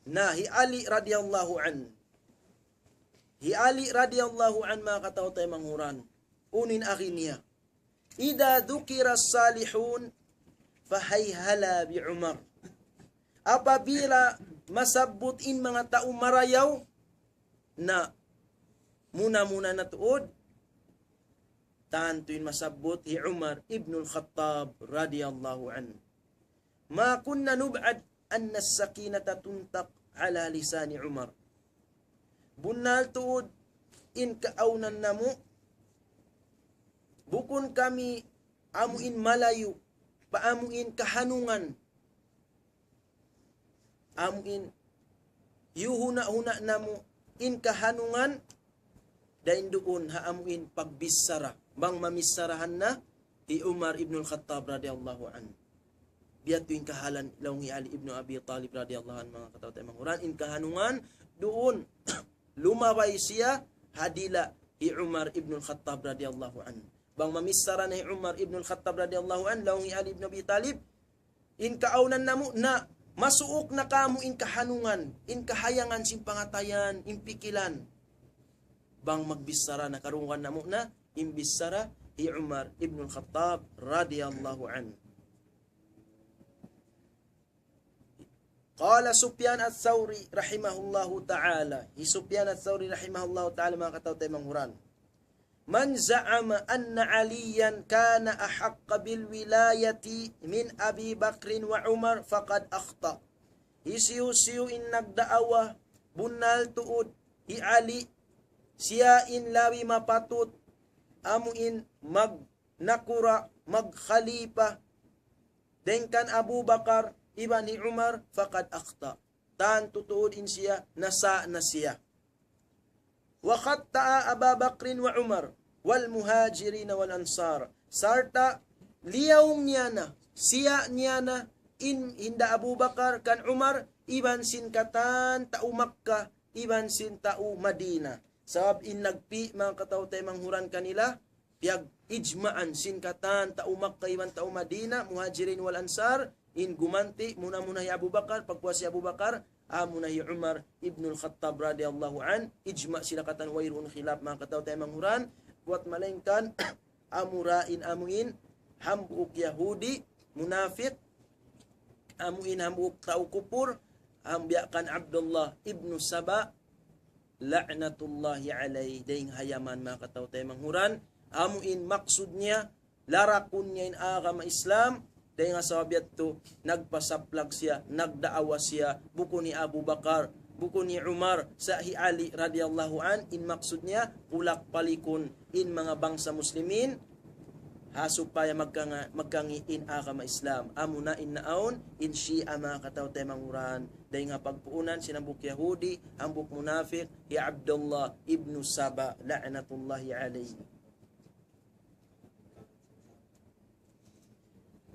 na hi Ali radhiyallahu an. Hi Ali radhiyallahu an mga katao tayo manghuran. Unin akin niya. Ida dhukira salihun fahayhala bi Umar. Apabila masabutin mga tao marayaw na muna na tuod, tantuin masabot hi Umar ibnul Khattab radhiyallahu an. Ma kunna nub'ad anna as-sakinata tuntaq ala lisani Umar. Bunal tuod in kaaunan namo, bukon kami amuin malayo, paamuin kahanungan, amuin yuhuna-huna namo in kahanungan, dain doon haamuin pagbisara, bang mamisarahan na hi Umar ibn al-Khattab radhiyallahu an. Biyato in kahalan ilawang hi Ali ibn Abi Talib radhiyallahu an mga katao tayo manghuran, in kahanungan doon lumaway siya hadila hi Umar ibn al-Khattab radhiyallahu an. Bang mamisara na hi Umar ibn al-Khattab radhiyallahu an lawang hi Ali ibn Abi Talib, in kaaunan namo na masuok na kamo in kahanungan, in kahayangan sin pangatayan, in pikilan. Bang magbisara na karungan namo na imbisara hi Umar ibn al-Khattab radhiyallahu an. Qala Sufyan ats-Tsauri rahimahullahu ta'ala. Hi Sufyan ats-Tsauri rahimahullahu ta'ala mga katao tayo manghuran. Man za'ama anna Aliyan kana ahaqqa bil wilayati min Abi Bakrin wa Umar faqad akhta. Isiyu in nagdaawa bunal tuod hi Ali siya in lawi mapatut amuin mag nakura mag khalifa dengkan Abu Bakar iban ni Umar faqad akhta. Tan tutuod in siya nasa na siya. Wa khatta'a Abu Bakrin wa Umar wal muhajirin wal ansar. Sarta liyaw niya na, siya niya na in hinda Abu Bakar kan Umar iban sin katan tao Makkah iban sin tao Madina. Sabab in nagpi mga katao tayo manghuran kanila piyag ijma'an sin katan tao Makkah iban tao Madina muhajirin wal ansar in gumanti muna hi Abu Bakar, pagpuas si Abu Bakar muna hi Umar ibn al-Khattab radhiyallahu an. Ijma sila katan wayrun khilaf mga katao tayo manghuran buat malengkan amurain amuin hambuk Yahudi munafik amuin hambuk tao kupur ambiakan Abdullah ibn Saba la'natullahi alayhi daing hayaman mga katao tayo manghuran amuin maksudnya larakun niya in agama Islam dahil nga sa wabiat to, nagpasaplag siya, nagdaawa siya, buko ni Abu Bakar, buko ni Umar, sa hi Ali radhiyallahu an, in maksud niya, pulak palikon in mga bangsa muslimin, hasupaya magkangi in agama Islam. Amuna in naon, in Shia mga katao tayo manghuran. Dahil nga pagpuunan, sinambuk Yahudi, ambuk munafik, hi Abdullah ibn Saba, la'natullahi alayhi.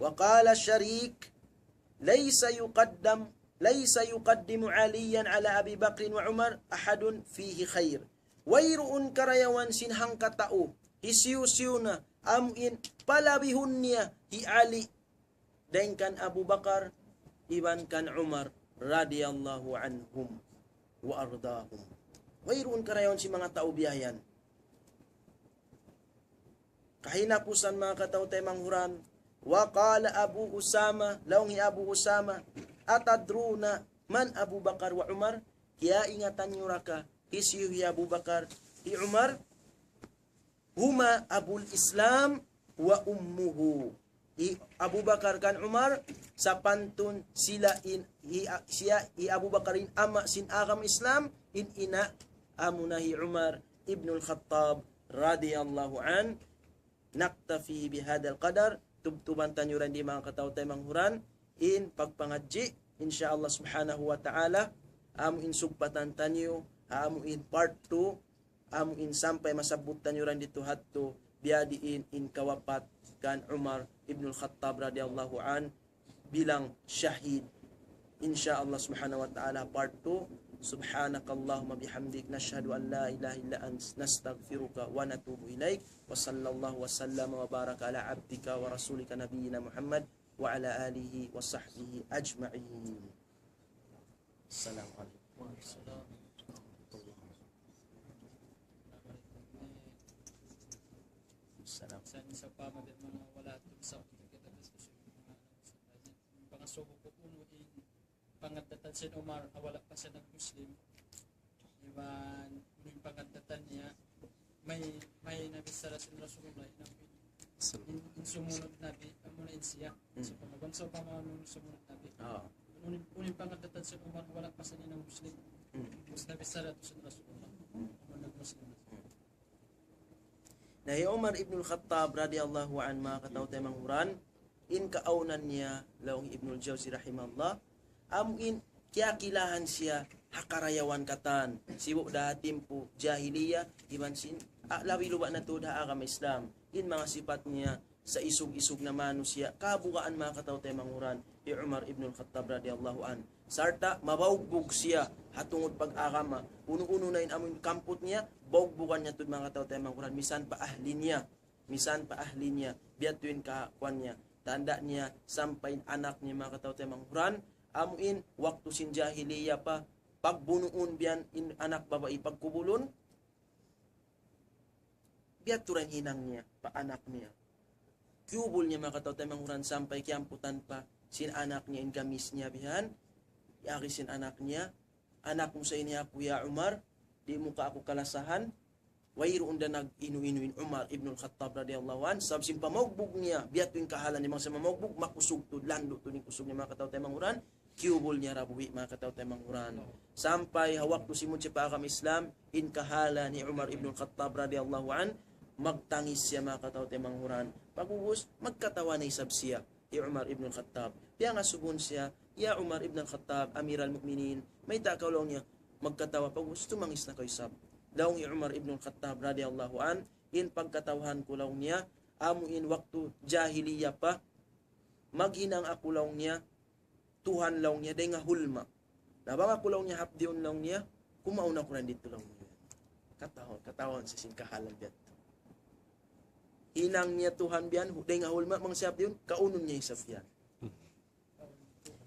وقال الشريك ليس يقدم عليا على أبي بكر وعمر أحد فيه خير ويرؤن كريوان سنهang katao hisiu na amuin palabihun niya hi Ali dan kan Abu Bakar iban kan Umar radhiyallahu anhum wa ardahum. Wayruun karayon si mga tao biyayan kahinapusan mga katao tayo manghuran. Wa qala Abu Usama laungi Abu Usama atadruna man Abu Bakar wa Umar, kaya ingatan nyo raka hisiyu hi Abu Bakar hi Umar huma abul Islam wa ummuhu. Abu Bakar kan Umar sa pantun sila siya Abu Bakarin ama sin agam Islam in ina amunahi Umar ibn al-Khattab radhiyallahu an. Naktafi bihadal qadar. Tubtuban tanyuran di mga katao tayo manghuran in pagpangadji insyaallah subhanahu wa ta'ala amu in sugpatan tanyo amu in part 2 amu in sampai masabut tanyuran dito hatto biadiin in kawapat kan Umar ibn al-Khattab radhiyallahu an bilang syahid insyaallah subhanahu wa ta'ala part 2. Subhanakallahumma bihamdik nashhadu an la ilaha illa ant nastaghfiruka wa natubu ilaik wa sallallahu wa sallama wa baraka ala abdika wa rasulika nabiyyina Muhammad wa ala alihi wa sahbihi ajma'in. Assalamualaikum. Salam. Sa pamagat mga wala ito sa kita diskusyon mga pangasuko ko puno in pangatatan si Omar wala pa siya ng Muslim iban yung pangatatan niya may nabisara si Rasulullah in sumunod nabi amuna in siya so pamagonso pa mga sumunod nabi unin pangatatan si Omar wala pa siya ng Muslim mas nabisara to si Rasulullah nag Muslim na Umar ibn al-Khattab radhiyallahu an mga katawtay manghuran in kaaunan niya laong Ibnul Jawzi rahimahullah amuin kiakilahan siya hakarayawan katan sibo da timpo jahiliya iban sin lawi luwa na to da agama Islam in mga sifat niya sa isug-isug na manusia kabukaan mga katawtay manghuran ni Umar ibn al-Khattab radhiyallahu an sarta mabawgbog siya hatungod pag-agama uno-uno na in amun kamput niya bawgbugan niya tud mga katawtay manghuran misan pa ahli niya biat tuin kakuan niya tanda niya sampai anak niya mga katawtay manghuran amuin waktu sin jahiliya pa pagbunuon biyan in anak babae pagkubulon biat turan hinang niya pa anak niya kubul niya mga katawtay manghuran sampai kiamputan pa sin anak niya in gamis niya bihan yaki sin anak niya anak mo sa iniya Kuya Umar di mo ka ako kalasahan wayroon da nag-inu-inuin Umar ibn al-Khattab radiyallahu an sabsin pamagbog niya biat tuwing kahalan ni mga sa mamagbog makusog to lando to ning kusog ni mga katawtay manghuran kiubol niya rabuwi mga katawtay manghuran sampai hawak to simon siya pa agam Islam in kahala ni Umar ibn al-Khattab radiyallahu an magtangis siya mga katawtay manghuran pagubos magkatawa na isab siya ni Umar ibn al-Khattab piya nga sugon siya ya Umar ibn al-Khattab amiral mu'minin may takawlaw niya magkatawa pag gusto mangis na kayo sab daw ni Umar ibn al-Khattab radiyallahu an in pagkatawahan ko law niya amuin waktu jahiliya pa maghinang ako law niya tuhan law niya day nga hulma nabang ako law niya hapdiyon law niya kumauna ko dito law niya katawan sa sinkahalan biat hinang niya tuhan biyan day nga hulma mang siap diyon kaunon niya isap yan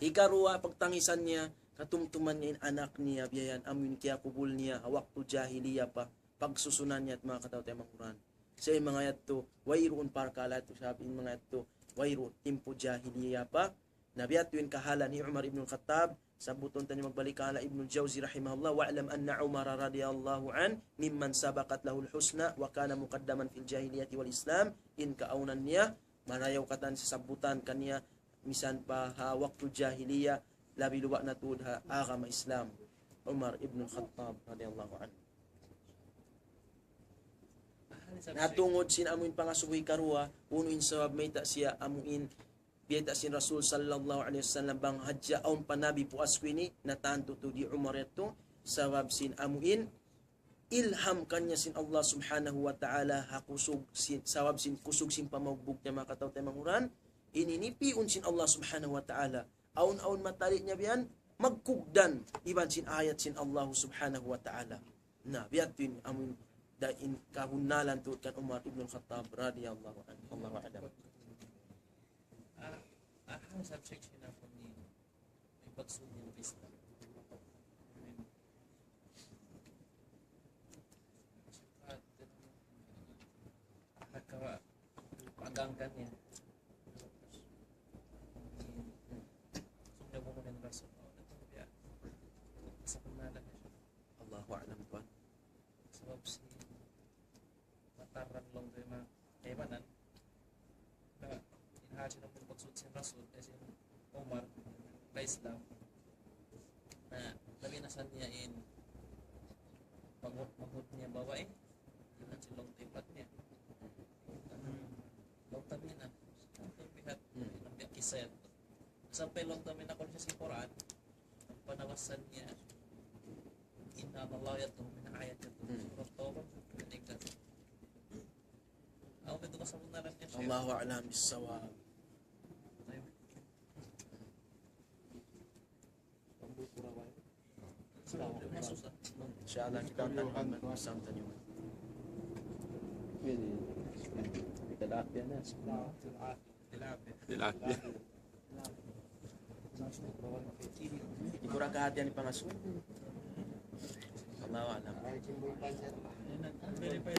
ikaruwa pagtangisan niya katumtuman niya in anak niya biyayan amun kaya kubul niya waktu jahiliya pa pagsusunan niya at mga katawtay manghuran sa mga yato wayroon parkala to sabi mga yato wayroon timpo jahiliya pa nabiyatuin kahala ni Umar ibn al-Khattab sabuton tani magbalik ala Ibnul Jawzi rahimahullah wa'lam anna Umar radiyallahu an mimman sabaqat lahu al-husna wa kana muqaddaman fil jahiliyati wal Islam in kaaunan niya marayaw katan sa sabutan kaniya misan pa waktu jahiliya labi luwa na tudha agama Islam Umar ibn al-Khattab radiyallahu anhu natungod sin amuin pangasuhi karua unuin sawab may ta siya amuin biyata sin Rasul sallallahu alaihi wasallam bang hadja aun panabi po aswini natanto to di Umar yato sawab sin amuin ilham kanya sin Allah subhanahu wa ta'ala hakusug sin sawab sin kusug sin pamagbug niya mga katawtay manghuran ininipi sin Allah subhanahu wa ta'ala aun-aun matali niya biyan magkugdan iban sin ayat sin Allah subhanahu wa ta'ala na biyatin amun dain kahunalan to kan Umar ibn al-Khattab radiyallahu anhu Allahu a'lam ang subsection na po ni ipagsud niya pista nakawa pagangkan niya sumda mo ng rason sa pangalan niya Allahu a'lam po sebab si mataran long tayo mga kaibanan na inhaji na pong pagsud si Rasul as in Omar na Islam na nabinasan niya in maghut niya babae yun ang silong tipat niya long time niya na ang pihat ng biyak kisayat sampai long time na siya sa Quran ang panawasan niya inna Allah yatong minayat yatong surat Tawbah ketika ako ito kasabunaran niya siya Allahu a'lam bis-shawab insyaallah kita akan bersama tanya kita dah na Tilapia. Siguro murag kahatian ni pangasugo. Allahu a'lam. Yan, verify